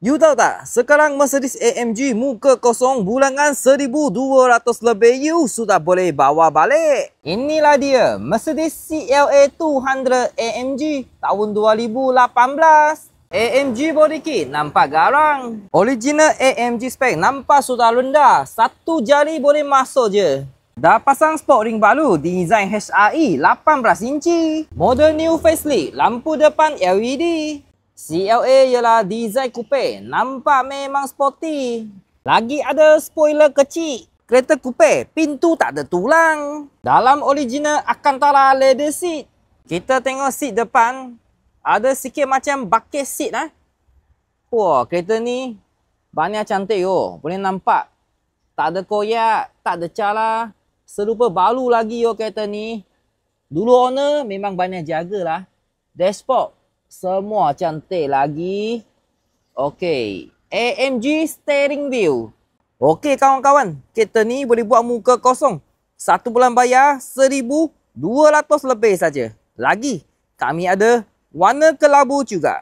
You tahu tak, sekarang Mercedes AMG muka kosong bulangan 1,200 lebih you sudah boleh bawa balik. Inilah dia Mercedes CLA 200 AMG tahun 2018. AMG body kit nampak garang. Original AMG spek nampak sudah rendah. Satu jari boleh masuk je. Dah pasang sport ring baru, design HRE 18 inci. Model new facelift, lampu depan LED. CLA ialah design coupe, nampak memang sporty. Lagi ada spoiler kecil. Kereta coupe, pintu tak ada tulang. Dalam original Alcantara leather seat. Kita tengok seat depan, ada sikit macam bucket seat Wah, kereta ni banyak cantik boleh nampak. Tak ada koyak, tak ada cala. Serupa baru lagi kereta ni. Dulu owner memang banyak jagalah. Dashboard semua cantik lagi. Okey, AMG steering wheel. Okey kawan-kawan, kereta ni boleh buat muka kosong. Satu bulan bayar 1,200 lebih saja. Lagi, kami ada warna kelabu juga.